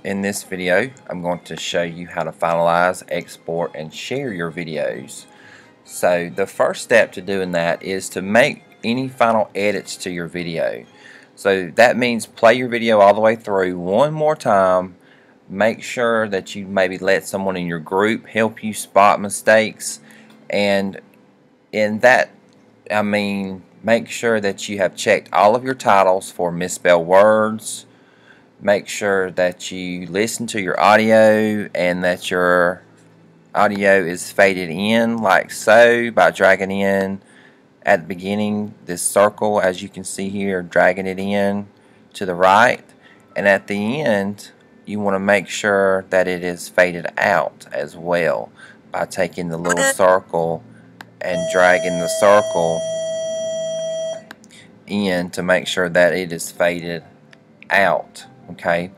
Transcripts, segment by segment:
In this video, I'm going to show you how to finalize, export, and share your videos. So the first step to doing that is to make any final edits to your video. So that means play your video all the way through one more time. Make sure that you maybe let someone in your group help you spot mistakes, and in that I mean make sure that you have checked all of your titles for misspelled words. Make sure that you listen to your audio and that your audio is faded in like so by dragging in at the beginning this circle, as you can see here, dragging it in to the right, and at the end you want to make sure that it is faded out as well by taking the little circle and dragging the circle in to make sure that it is faded out. Okay,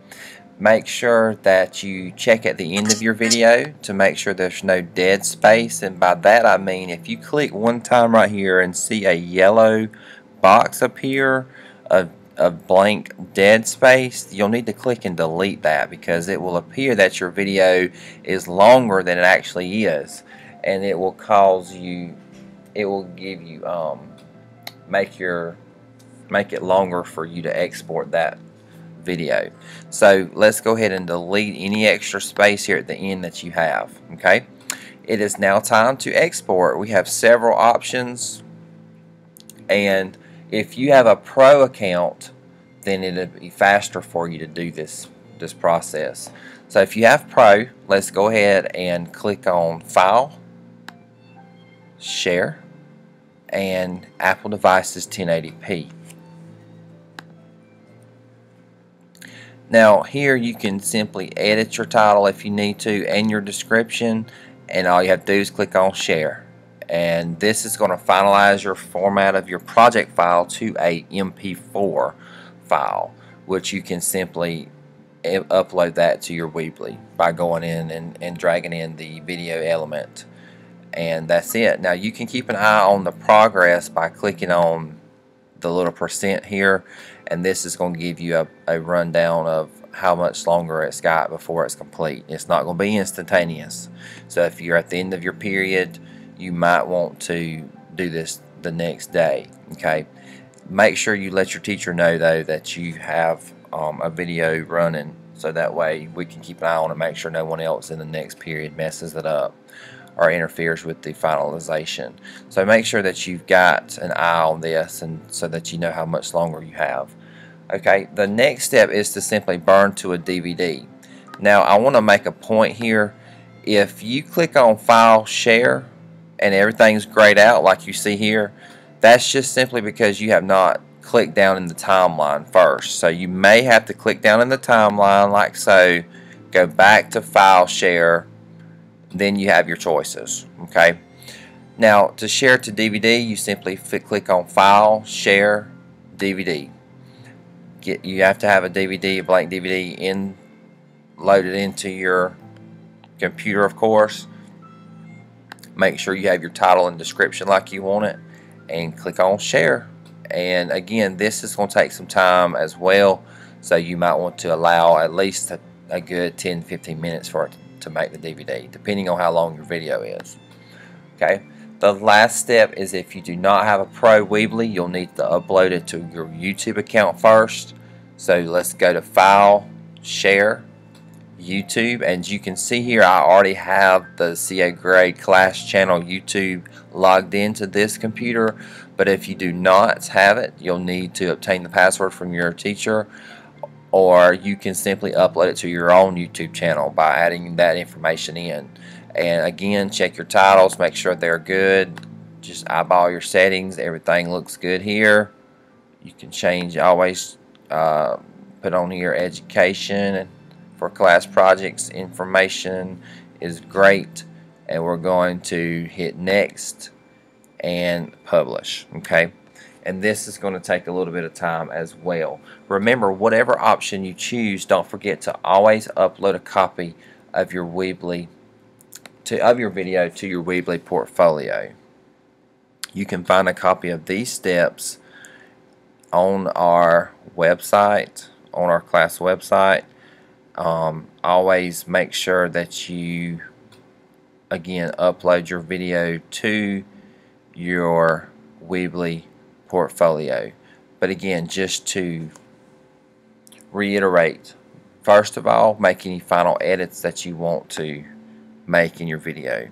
make sure that you check at the end of your video to make sure there's no dead space, and by that I mean if you click one time right here and see a yellow box appear, a blank dead space, you'll need to click and delete that, because it will appear that your video is longer than it actually is, and it will cause you, it will give you make it longer for you to export that video. So let's go ahead and delete any extra space here at the end that you have. Okay, it is now time to export. We have several options, and if you have a pro account, then it'll be faster for you to do this process. So if you have pro, let's go ahead and click on File, Share, and Apple devices 1080p. Now here you can simply edit your title if you need to and your description, and all you have to do is click on Share, and this is going to finalize your format of your project file to a MP4 file, which you can simply upload that to your Weebly by going in and dragging in the video element, and that's it. Now you can keep an eye on the progress by clicking on the little % here, and this is going to give you a rundown of how much longer it's got before it's complete. It's not going to be instantaneous, so if you're at the end of your period, you might want to do this the next day. Okay, make sure you let your teacher know though that you have a video running, so that way we can keep an eye on it, make sure no one else in the next period messes it up or interferes with the finalization. So make sure that you've got an eye on this, and so that you know how much longer you have. Okay, the next step is to simply burn to a DVD. Now I want to make a point here. If you click on File, Share, and everything's grayed out like you see here, that's just simply because you have not clicked down in the timeline first. So you may have to click down in the timeline like so, go back to File, Share, then you have your choices. Okay, now to share to DVD, you simply click on File, Share, DVD. You have to have a DVD, a blank DVD, loaded into your computer, of course. Make sure you have your title and description like you want it, and click on Share. And again, this is going to take some time as well, so you might want to allow at least a good 10-15 minutes for it to make the DVD, depending on how long your video is. Okay, the last step is if you do not have a pro Weebly, you'll need to upload it to your YouTube account first. So let's go to File, Share, YouTube, and you can see here I already have the CA Grade class channel YouTube logged into this computer, but if you do not have it, you'll need to obtain the password from your teacher, or you can simply upload it to your own YouTube channel by adding that information in. And again, check your titles, make sure they're good, just eyeball your settings, everything looks good here. You can change, always put on here education, and for class projects information is great, and we're going to hit next and publish. Okay, and this is going to take a little bit of time as well. Remember, whatever option you choose, don't forget to always upload a copy of your Weebly of your video to your Weebly portfolio. You can find a copy of these steps on our website, on our class website, Always make sure that you, again, upload your video to your Weebly portfolio. But again, just to reiterate, first of all, make any final edits that you want to make in your video.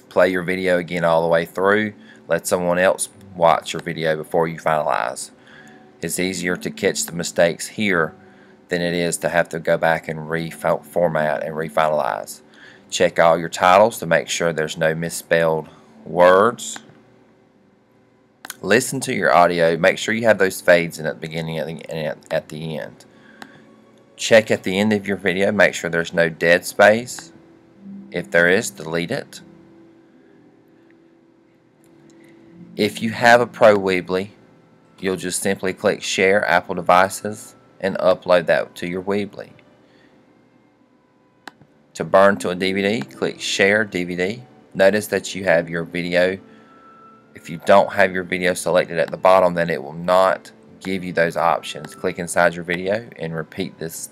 Play your video again all the way through. Let someone else watch your video before you finalize. It's easier to catch the mistakes here than it is to have to go back and reformat and refinalize. Check all your titles to make sure there's no misspelled words. Listen to your audio. Make sure you have those fades in at the beginning and at the end. Check at the end of your video. Make sure there's no dead space. If there is, delete it. If you have a Pro Weebly, you'll just simply click Share Apple Devices and upload that to your Weebly. To burn to a DVD, click Share DVD. Notice that you have your video. If you don't have your video selected at the bottom, then it will not give you those options. Click inside your video and repeat this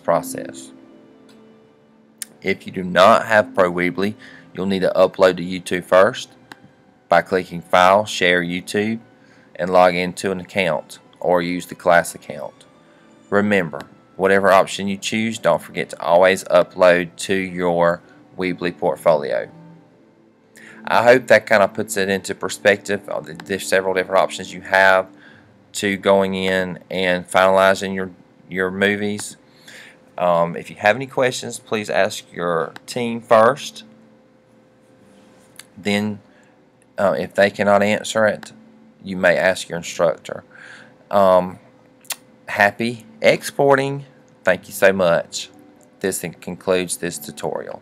process. If you do not have Pro Weebly, you'll need to upload to YouTube first by clicking File, Share YouTube, and log into an account or use the class account. Remember, whatever option you choose, don't forget to always upload to your Weebly portfolio. I hope that kind of puts it into perspective of the several different options you have to going in and finalizing your movies. If you have any questions, please ask your team first. Then if they cannot answer it, you may ask your instructor. Happy exporting. Thank you so much. This concludes this tutorial.